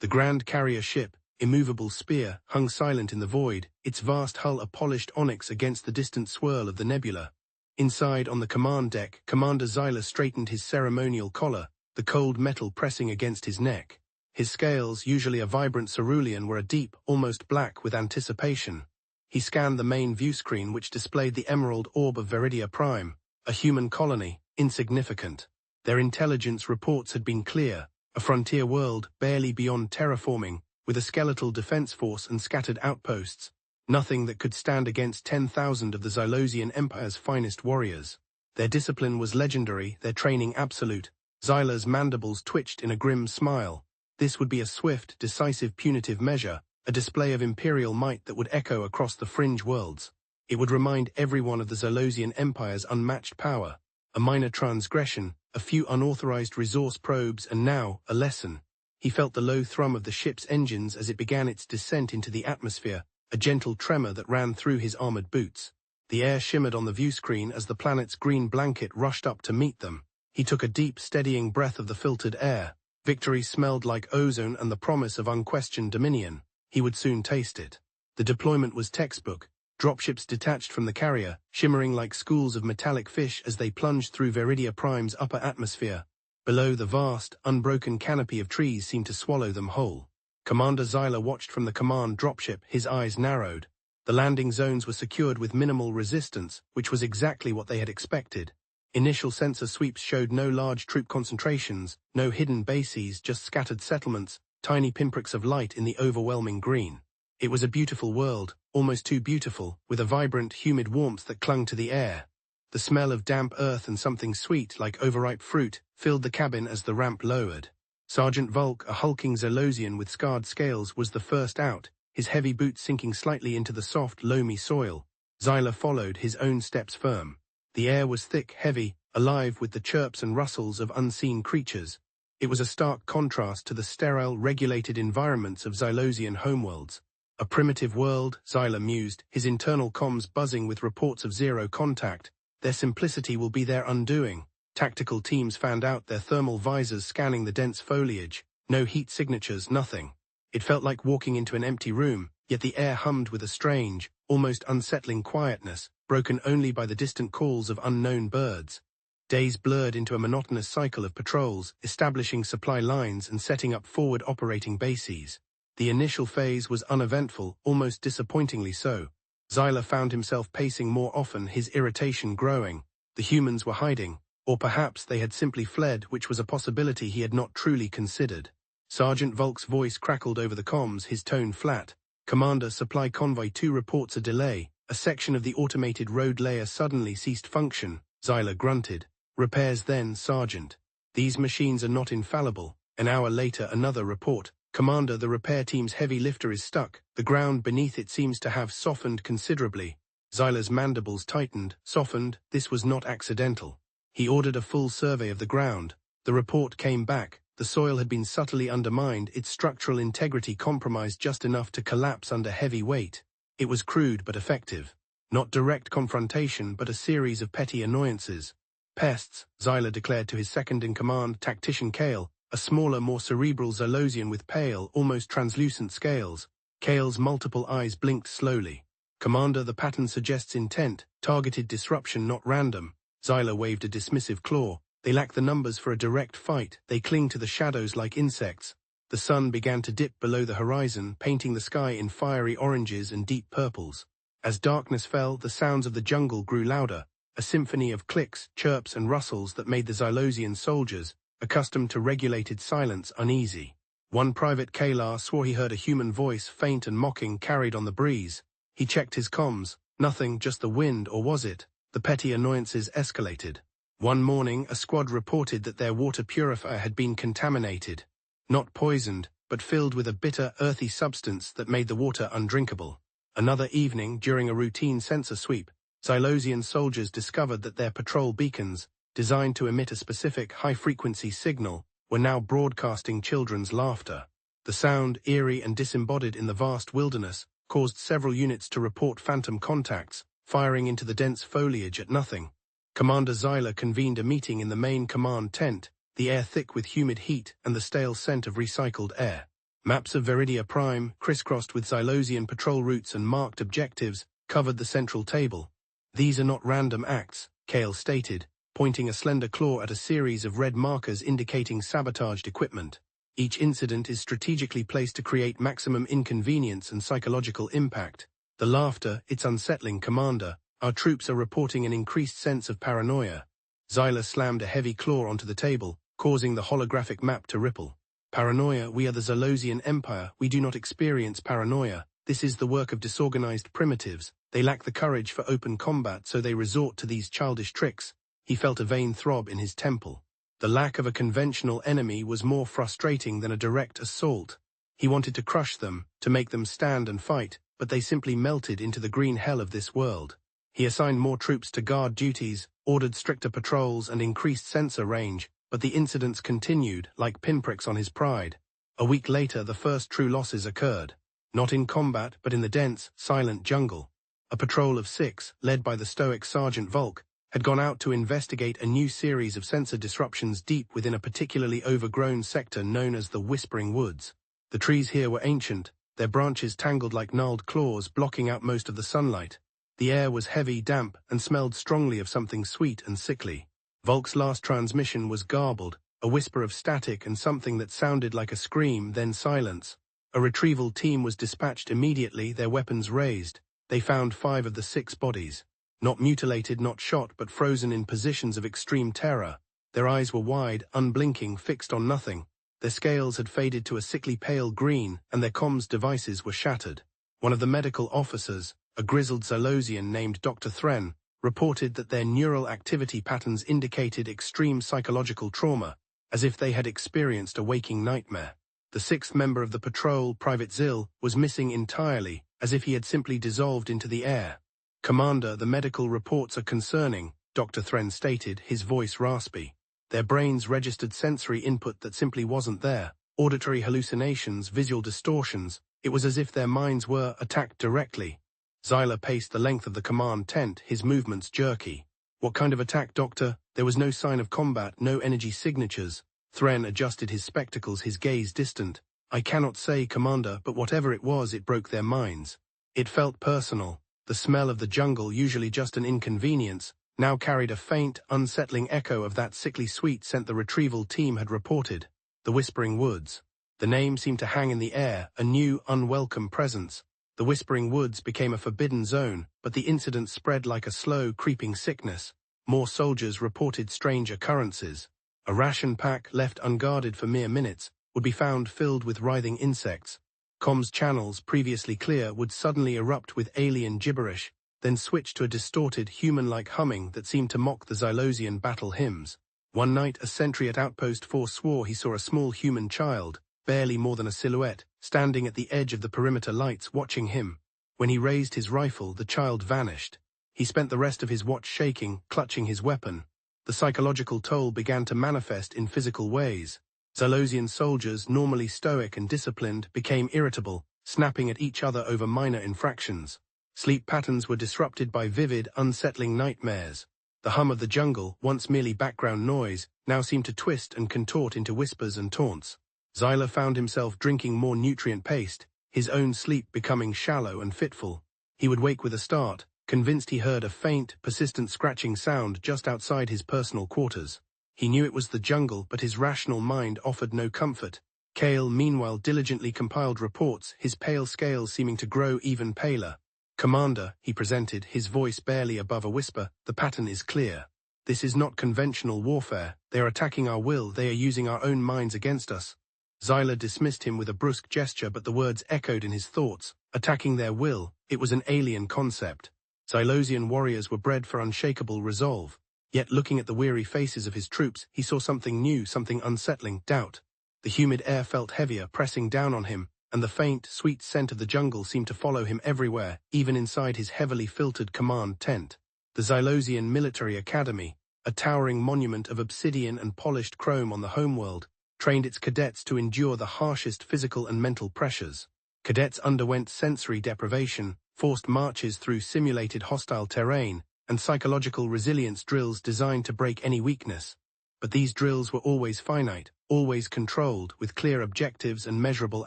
The grand carrier ship, immovable spear, hung silent in the void, its vast hull a polished onyx against the distant swirl of the nebula. Inside, on the command deck, Commander Zyler straightened his ceremonial collar, the cold metal pressing against his neck. His scales, usually a vibrant cerulean, were a deep, almost black with anticipation. He scanned the main view screen which displayed the emerald orb of Veridia Prime, a human colony, insignificant. Their intelligence reports had been clear, a frontier world, barely beyond terraforming, with a skeletal defense force and scattered outposts. Nothing that could stand against 10,000 of the Xylosian Empire's finest warriors. Their discipline was legendary, their training absolute. Zyler's mandibles twitched in a grim smile. This would be a swift, decisive punitive measure, a display of imperial might that would echo across the fringe worlds. It would remind everyone of the Xylosian Empire's unmatched power. A minor transgression, a few unauthorized resource probes, and now, a lesson. He felt the low thrum of the ship's engines as it began its descent into the atmosphere, a gentle tremor that ran through his armored boots. The air shimmered on the view screen as the planet's green blanket rushed up to meet them. He took a deep, steadying breath of the filtered air. Victory smelled like ozone and the promise of unquestioned dominion. He would soon taste it. The deployment was textbook. Dropships detached from the carrier, shimmering like schools of metallic fish as they plunged through Veridia Prime's upper atmosphere. Below, the vast, unbroken canopy of trees seemed to swallow them whole. Commander Zyler watched from the command dropship, his eyes narrowed. The landing zones were secured with minimal resistance, which was exactly what they had expected. Initial sensor sweeps showed no large troop concentrations, no hidden bases, just scattered settlements, tiny pinpricks of light in the overwhelming green. It was a beautiful world, almost too beautiful, with a vibrant, humid warmth that clung to the air. The smell of damp earth and something sweet, like overripe fruit, filled the cabin as the ramp lowered. Sergeant Volk, a hulking Xylosian with scarred scales, was the first out, his heavy boots sinking slightly into the soft, loamy soil. Zyler followed, his own steps firm. The air was thick, heavy, alive with the chirps and rustles of unseen creatures. It was a stark contrast to the sterile, regulated environments of Xylosian homeworlds. A primitive world, Zyler mused, his internal comms buzzing with reports of zero contact. Their simplicity will be their undoing. Tactical teams fanned out, their thermal visors scanning the dense foliage. No heat signatures, nothing. It felt like walking into an empty room, yet the air hummed with a strange, almost unsettling quietness, broken only by the distant calls of unknown birds. Days blurred into a monotonous cycle of patrols, establishing supply lines and setting up forward operating bases. The initial phase was uneventful, almost disappointingly so. Zyler found himself pacing more often, his irritation growing. The humans were hiding, or perhaps they had simply fled, which was a possibility he had not truly considered. Sergeant Volk's voice crackled over the comms, his tone flat. Commander, Supply Convoy 2 reports a delay. A section of the automated road layer suddenly ceased function. Zyler grunted. Repairs then, Sergeant. These machines are not infallible. An hour later, another report. Commander, the repair team's heavy lifter is stuck. The ground beneath it seems to have softened considerably. Zyler's mandibles tightened, softened. This was not accidental. He ordered a full survey of the ground. The report came back. The soil had been subtly undermined, its structural integrity compromised just enough to collapse under heavy weight. It was crude but effective. Not direct confrontation, but a series of petty annoyances. Pests, Zyler declared to his second-in-command, Tactician Kale, a smaller, more cerebral Xylosian with pale, almost translucent scales. Kale's multiple eyes blinked slowly. Commander, the pattern suggests intent, targeted disruption, not random. Zyler waved a dismissive claw. They lack the numbers for a direct fight. They cling to the shadows like insects. The sun began to dip below the horizon, painting the sky in fiery oranges and deep purples. As darkness fell, the sounds of the jungle grew louder, a symphony of clicks, chirps and rustles that made the Xylosian soldiers, accustomed to regulated silence, uneasy. One Private Kalar swore he heard a human voice, faint and mocking, carried on the breeze. He checked his comms. Nothing, just the wind, or was it? The petty annoyances escalated. One morning, a squad reported that their water purifier had been contaminated. Not poisoned, but filled with a bitter, earthy substance that made the water undrinkable. Another evening, during a routine sensor sweep, Xylosian soldiers discovered that their patrol beacons, designed to emit a specific high-frequency signal, were now broadcasting children's laughter. The sound, eerie and disembodied in the vast wilderness, caused several units to report phantom contacts, firing into the dense foliage at nothing. Commander Zyler convened a meeting in the main command tent, the air thick with humid heat and the stale scent of recycled air. Maps of Veridia Prime, crisscrossed with Xylosian patrol routes and marked objectives, covered the central table. "These are not random acts," Kale stated, pointing a slender claw at a series of red markers indicating sabotaged equipment. "Each incident is strategically placed to create maximum inconvenience and psychological impact." The laughter, "It's unsettling, Commander. Our troops are reporting an increased sense of paranoia." Xyla slammed a heavy claw onto the table, causing the holographic map to ripple. "Paranoia, we are the Xylosian Empire. We do not experience paranoia. This is the work of disorganized primitives. They lack the courage for open combat, so they resort to these childish tricks." He felt a vain throb in his temple. The lack of a conventional enemy was more frustrating than a direct assault. He wanted to crush them, to make them stand and fight, but they simply melted into the green hell of this world. He assigned more troops to guard duties, ordered stricter patrols and increased sensor range, but the incidents continued, like pinpricks on his pride. A week later, the first true losses occurred. Not in combat, but in the dense, silent jungle. A patrol of 6, led by the stoic Sergeant Volk, had gone out to investigate a new series of sensor disruptions deep within a particularly overgrown sector known as the Whispering Woods. The trees here were ancient, their branches tangled like gnarled claws, blocking out most of the sunlight. The air was heavy, damp, and smelled strongly of something sweet and sickly. Volk's last transmission was garbled, a whisper of static and something that sounded like a scream, then silence. A retrieval team was dispatched immediately, their weapons raised. They found 5 of the 6 bodies. Not mutilated, not shot, but frozen in positions of extreme terror. Their eyes were wide, unblinking, fixed on nothing. Their scales had faded to a sickly pale green, and their comms devices were shattered. One of the medical officers, a grizzled Xylosian named Dr. Thren, reported that their neural activity patterns indicated extreme psychological trauma, as if they had experienced a waking nightmare. The 6th member of the patrol, Private Zill, was missing entirely, as if he had simply dissolved into the air. "Commander, the medical reports are concerning," Dr. Thren stated, his voice raspy. Their brains registered sensory input that simply wasn't there. Auditory hallucinations, visual distortions. It was as if their minds were attacked directly. Xyla paced the length of the command tent, his movements jerky. "What kind of attack, Doctor?" There was no sign of combat, no energy signatures. Thren adjusted his spectacles, his gaze distant. "I cannot say, Commander, but whatever it was, it broke their minds. It felt personal. The smell of the jungle, usually just an inconvenience, now carried a faint, unsettling echo of that sickly sweet scent the retrieval team had reported. The Whispering Woods. The name seemed to hang in the air, a new, unwelcome presence. The Whispering Woods became a forbidden zone, but the incident spread like a slow, creeping sickness. More soldiers reported strange occurrences. A ration pack, left unguarded for mere minutes, would be found filled with writhing insects. Comms channels, previously clear, would suddenly erupt with alien gibberish, then switch to a distorted, human-like humming that seemed to mock the Xylosian battle hymns. One night, a sentry at Outpost 4 swore he saw a small human child, barely more than a silhouette, standing at the edge of the perimeter lights watching him. When he raised his rifle, the child vanished. He spent the rest of his watch shaking, clutching his weapon. The psychological toll began to manifest in physical ways. Xylosian soldiers, normally stoic and disciplined, became irritable, snapping at each other over minor infractions. Sleep patterns were disrupted by vivid, unsettling nightmares. The hum of the jungle, once merely background noise, now seemed to twist and contort into whispers and taunts. Xyla found himself drinking more nutrient-paced, his own sleep becoming shallow and fitful. He would wake with a start, convinced he heard a faint, persistent scratching sound just outside his personal quarters. He knew it was the jungle, but his rational mind offered no comfort. Kale, meanwhile, diligently compiled reports, his pale scales seeming to grow even paler. "Commander," he presented, his voice barely above a whisper, "the pattern is clear. This is not conventional warfare. They are attacking our will, they are using our own minds against us." Xyla dismissed him with a brusque gesture, but the words echoed in his thoughts. Attacking their will, it was an alien concept. Xylosian warriors were bred for unshakable resolve. Yet looking at the weary faces of his troops, he saw something new, something unsettling, doubt. The humid air felt heavier, pressing down on him, and the faint, sweet scent of the jungle seemed to follow him everywhere, even inside his heavily filtered command tent. The Xylosian Military Academy, a towering monument of obsidian and polished chrome on the homeworld, trained its cadets to endure the harshest physical and mental pressures. Cadets underwent sensory deprivation, forced marches through simulated hostile terrain, and psychological resilience drills designed to break any weakness. But these drills were always finite, always controlled, with clear objectives and measurable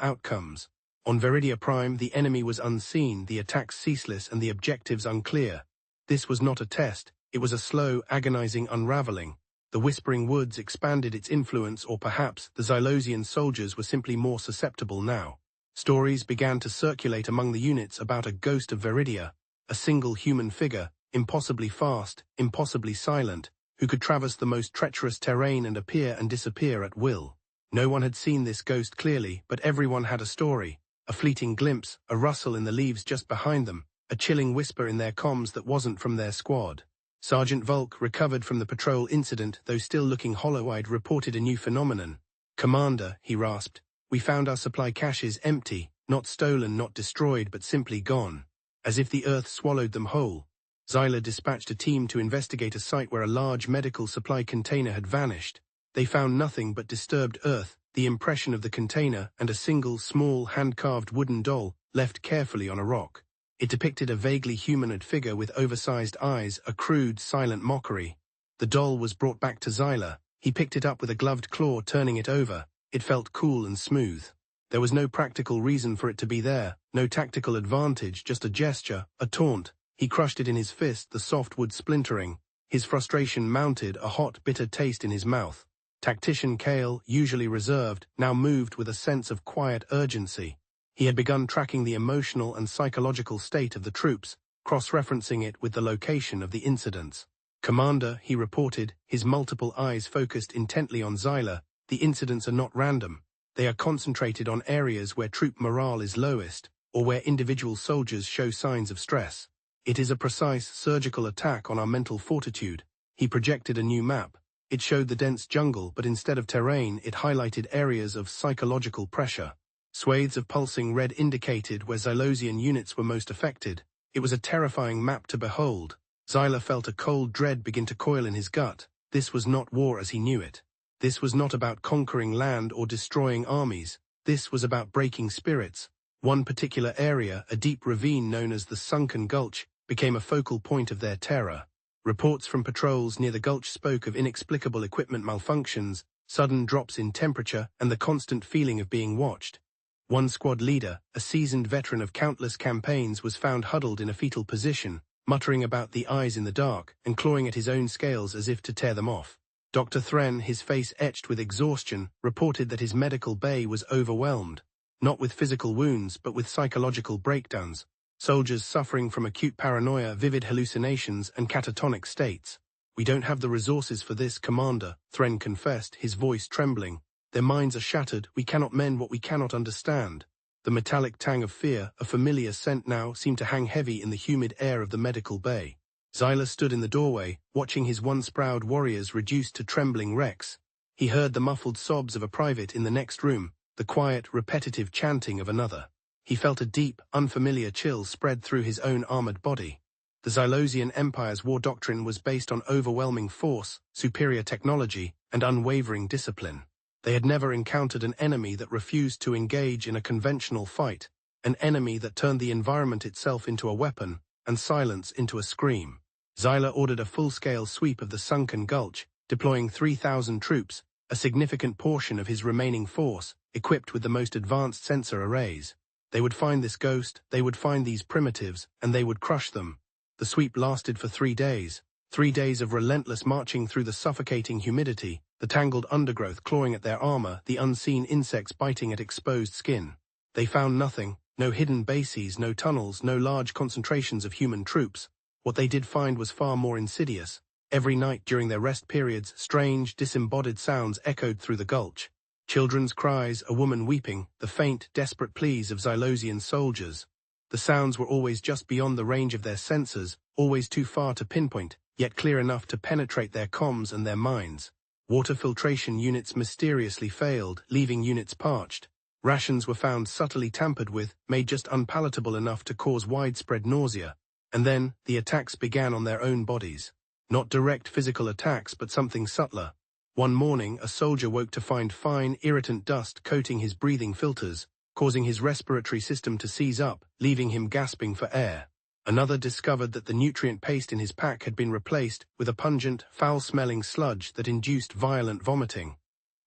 outcomes. On Viridia Prime, the enemy was unseen, the attacks ceaseless, and the objectives unclear. This was not a test, it was a slow, agonizing unraveling. The Whispering Woods expanded its influence, or perhaps the Xylosian soldiers were simply more susceptible now. Stories began to circulate among the units about a ghost of Viridia, a single human figure, impossibly fast, impossibly silent, who could traverse the most treacherous terrain and appear and disappear at will. No one had seen this ghost clearly, but everyone had a story, a fleeting glimpse, a rustle in the leaves just behind them, a chilling whisper in their comms that wasn't from their squad. Sergeant Volk, recovered from the patrol incident, though still looking hollow-eyed, reported a new phenomenon. "Commander," he rasped, "we found our supply caches empty, not stolen, not destroyed, but simply gone. As if the Earth swallowed them whole." Xyla dispatched a team to investigate a site where a large medical supply container had vanished. They found nothing but disturbed earth, the impression of the container, and a single, small, hand-carved wooden doll, left carefully on a rock. It depicted a vaguely humanoid figure with oversized eyes, a crude, silent mockery. The doll was brought back to Xyla. He picked it up with a gloved claw, turning it over. It felt cool and smooth. There was no practical reason for it to be there, no tactical advantage, just a gesture, a taunt. He crushed it in his fist, the soft wood splintering. His frustration mounted, a hot, bitter taste in his mouth. Tactician Kale, usually reserved, now moved with a sense of quiet urgency. He had begun tracking the emotional and psychological state of the troops, cross-referencing it with the location of the incidents. "Commander," he reported, his multiple eyes focused intently on Xyla, "the incidents are not random. They are concentrated on areas where troop morale is lowest, or where individual soldiers show signs of stress. It is a precise, surgical attack on our mental fortitude." He projected a new map. It showed the dense jungle, but instead of terrain, it highlighted areas of psychological pressure. Swathes of pulsing red indicated where Xylosian units were most affected. It was a terrifying map to behold. Xyla felt a cold dread begin to coil in his gut. This was not war as he knew it. This was not about conquering land or destroying armies. This was about breaking spirits. One particular area, a deep ravine known as the Sunken Gulch, became a focal point of their terror. Reports from patrols near the gulch spoke of inexplicable equipment malfunctions, sudden drops in temperature, and the constant feeling of being watched. One squad leader, a seasoned veteran of countless campaigns, was found huddled in a fetal position, muttering about the eyes in the dark, and clawing at his own scales as if to tear them off. Dr. Thren, his face etched with exhaustion, reported that his medical bay was overwhelmed, not with physical wounds but with psychological breakdowns. Soldiers suffering from acute paranoia, vivid hallucinations, and catatonic states. "We don't have the resources for this, Commander," Thren confessed, his voice trembling. "Their minds are shattered, we cannot mend what we cannot understand." The metallic tang of fear, a familiar scent now, seemed to hang heavy in the humid air of the medical bay. Xyla stood in the doorway, watching his once proud warriors reduced to trembling wrecks. He heard the muffled sobs of a private in the next room, the quiet, repetitive chanting of another. He felt a deep, unfamiliar chill spread through his own armored body. The Xylosian Empire's war doctrine was based on overwhelming force, superior technology, and unwavering discipline. They had never encountered an enemy that refused to engage in a conventional fight, an enemy that turned the environment itself into a weapon, and silence into a scream. Xyla ordered a full-scale sweep of the Sunken Gulch, deploying 3,000 troops, a significant portion of his remaining force, equipped with the most advanced sensor arrays. They would find this ghost, they would find these primitives, and they would crush them. The sweep lasted for 3 days. 3 days of relentless marching through the suffocating humidity, the tangled undergrowth clawing at their armor, the unseen insects biting at exposed skin. They found nothing, no hidden bases, no tunnels, no large concentrations of human troops. What they did find was far more insidious. Every night during their rest periods, strange, disembodied sounds echoed through the gulch. Children's cries, a woman weeping, the faint, desperate pleas of Xylosian soldiers. The sounds were always just beyond the range of their sensors, always too far to pinpoint, yet clear enough to penetrate their comms and their minds. Water filtration units mysteriously failed, leaving units parched. Rations were found subtly tampered with, made just unpalatable enough to cause widespread nausea. And then, the attacks began on their own bodies. Not direct physical attacks, but something subtler. One morning, a soldier woke to find fine, irritant dust coating his breathing filters, causing his respiratory system to seize up, leaving him gasping for air. Another discovered that the nutrient paste in his pack had been replaced with a pungent, foul-smelling sludge that induced violent vomiting.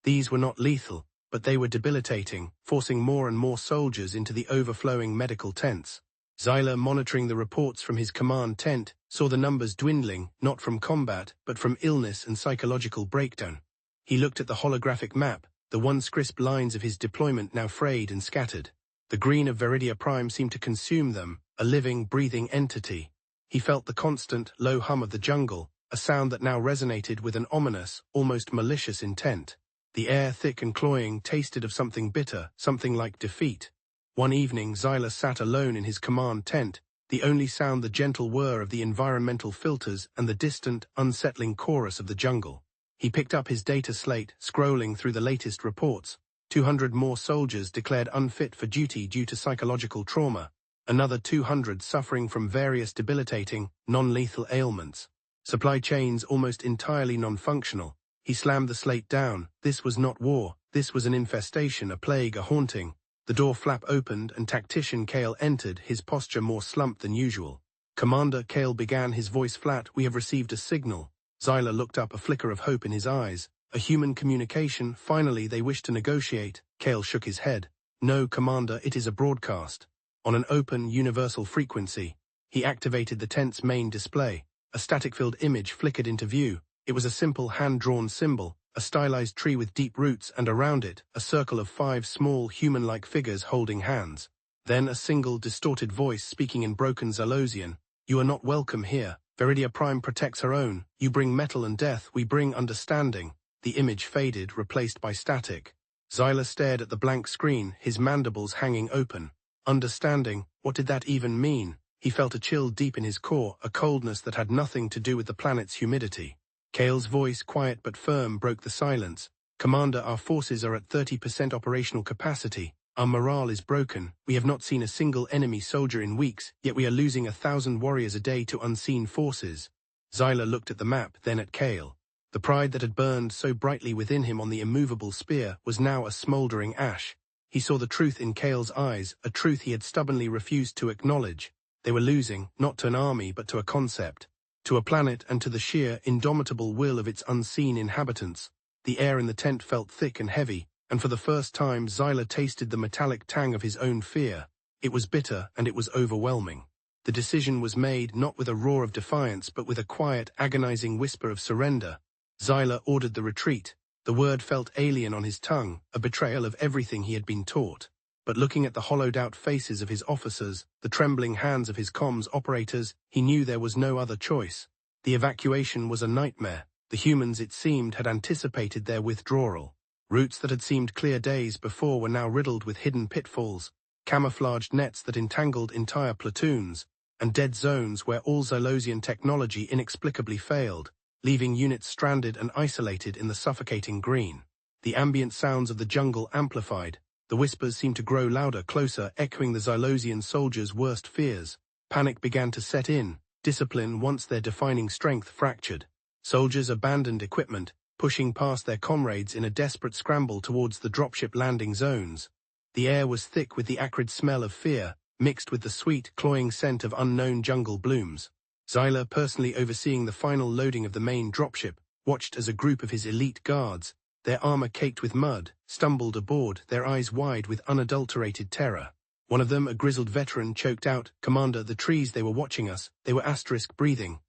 These were not lethal, but they were debilitating, forcing more and more soldiers into the overflowing medical tents. Xyler, monitoring the reports from his command tent, saw the numbers dwindling, not from combat, but from illness and psychological breakdown. He looked at the holographic map, the once crisp lines of his deployment now frayed and scattered. The green of Veridia Prime seemed to consume them, a living, breathing entity. He felt the constant, low hum of the jungle, a sound that now resonated with an ominous, almost malicious intent. The air, thick and cloying, tasted of something bitter, something like defeat. One evening, Xyler sat alone in his command tent, the only sound the gentle whir of the environmental filters and the distant, unsettling chorus of the jungle. He picked up his data slate, scrolling through the latest reports. 200 more soldiers declared unfit for duty due to psychological trauma. Another 200 suffering from various debilitating, non-lethal ailments. Supply chains almost entirely non-functional. He slammed the slate down. This was not war. This was an infestation, a plague, a haunting. The door flap opened and Tactician Kale entered, his posture more slumped than usual. "Commander," Kale began, his voice flat, "we have received a signal." Xyler looked up, a flicker of hope in his eyes. "A human communication, finally they wish to negotiate." Kale shook his head. "No, Commander, it is a broadcast. On an open, universal frequency." He activated the tent's main display. A static-filled image flickered into view. It was a simple hand-drawn symbol, a stylized tree with deep roots, and around it, a circle of 5 small, human-like figures holding hands. Then a single, distorted voice speaking in broken Zalosian. "You are not welcome here. Veridia Prime protects her own. You bring metal and death, we bring understanding." The image faded, replaced by static. Xyler stared at the blank screen, his mandibles hanging open. Understanding, what did that even mean? He felt a chill deep in his core, a coldness that had nothing to do with the planet's humidity. Kale's voice, quiet but firm, broke the silence. "Commander, our forces are at 30% operational capacity. Our morale is broken. We have not seen a single enemy soldier in weeks, yet we are losing 1,000 warriors a day to unseen forces." Xyler looked at the map, then at Kale. The pride that had burned so brightly within him on the immovable spear was now a smoldering ash. He saw the truth in Kale's eyes, a truth he had stubbornly refused to acknowledge. They were losing, not to an army but to a concept. To a planet and to the sheer, indomitable will of its unseen inhabitants. The air in the tent felt thick and heavy, and for the first time Xyler tasted the metallic tang of his own fear. It was bitter and it was overwhelming. The decision was made not with a roar of defiance but with a quiet, agonizing whisper of surrender. Xyler ordered the retreat. The word felt alien on his tongue, a betrayal of everything he had been taught. But looking at the hollowed-out faces of his officers, the trembling hands of his comms operators, he knew there was no other choice. The evacuation was a nightmare. The humans, it seemed, had anticipated their withdrawal. Routes that had seemed clear days before were now riddled with hidden pitfalls, camouflaged nets that entangled entire platoons, and dead zones where all Zalosian technology inexplicably failed, leaving units stranded and isolated in the suffocating green. The ambient sounds of the jungle amplified. The whispers seemed to grow louder, closer, echoing the Zalosian soldiers' worst fears. Panic began to set in. Discipline, once their defining strength, fractured. Soldiers abandoned equipment, pushing past their comrades in a desperate scramble towards the dropship landing zones. The air was thick with the acrid smell of fear, mixed with the sweet, cloying scent of unknown jungle blooms. Xyler, personally overseeing the final loading of the main dropship, watched as a group of his elite guards, their armor caked with mud, stumbled aboard, their eyes wide with unadulterated terror. One of them, a grizzled veteran, choked out, "Commander, the trees, they were watching us, they were asterisk breathing."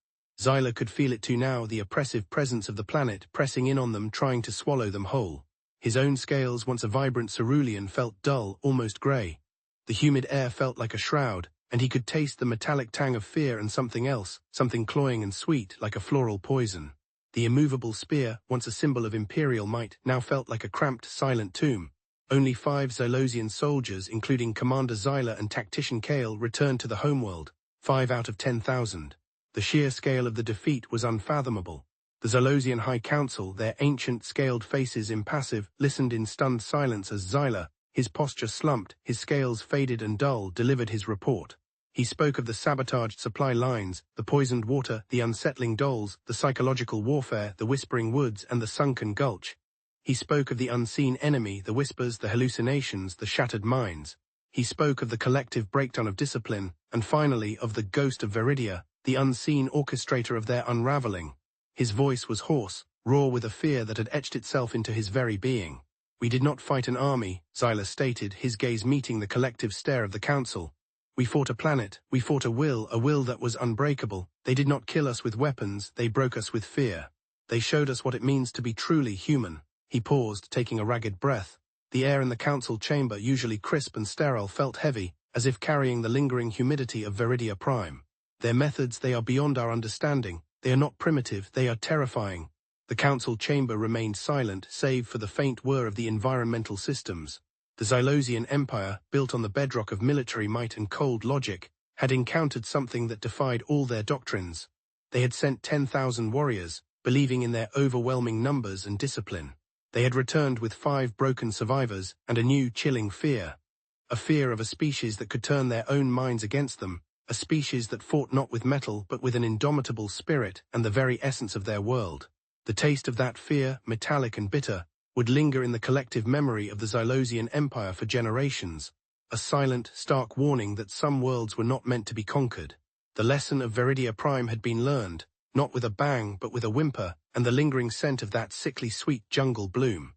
Xyler could feel it too now, the oppressive presence of the planet pressing in on them, trying to swallow them whole. His own scales, once a vibrant cerulean, felt dull, almost grey. The humid air felt like a shroud, and he could taste the metallic tang of fear and something else, something cloying and sweet, like a floral poison. The immovable spear, once a symbol of imperial might, now felt like a cramped, silent tomb. Only 5 Zalosian soldiers, including Commander Xyler and Tactician Kale, returned to the homeworld, 5 out of 10,000. The sheer scale of the defeat was unfathomable. The Zalosian High Council, their ancient, scaled faces impassive, listened in stunned silence as Xyler, his posture slumped, his scales faded and dull, delivered his report. He spoke of the sabotaged supply lines, the poisoned water, the unsettling doles, the psychological warfare, the whispering woods, and the sunken gulch. He spoke of the unseen enemy, the whispers, the hallucinations, the shattered minds. He spoke of the collective breakdown of discipline, and finally of the ghost of Veridia, the unseen orchestrator of their unraveling. His voice was hoarse, raw with a fear that had etched itself into his very being. "We did not fight an army," Xyla stated, his gaze meeting the collective stare of the council. "We fought a planet, we fought a will that was unbreakable. They did not kill us with weapons, they broke us with fear. They showed us what it means to be truly human." He paused, taking a ragged breath. The air in the council chamber, usually crisp and sterile, felt heavy, as if carrying the lingering humidity of Viridia Prime. "Their methods, they are beyond our understanding. They are not primitive, they are terrifying." The council chamber remained silent, save for the faint whir of the environmental systems. The Xylosian Empire, built on the bedrock of military might and cold logic, had encountered something that defied all their doctrines. They had sent 10,000 warriors, believing in their overwhelming numbers and discipline. They had returned with 5 broken survivors and a new chilling fear. A fear of a species that could turn their own minds against them, a species that fought not with metal but with an indomitable spirit and the very essence of their world. The taste of that fear, metallic and bitter, would linger in the collective memory of the Xylosian Empire for generations, a silent, stark warning that some worlds were not meant to be conquered. The lesson of Viridia Prime had been learned, not with a bang but with a whimper and the lingering scent of that sickly sweet jungle bloom.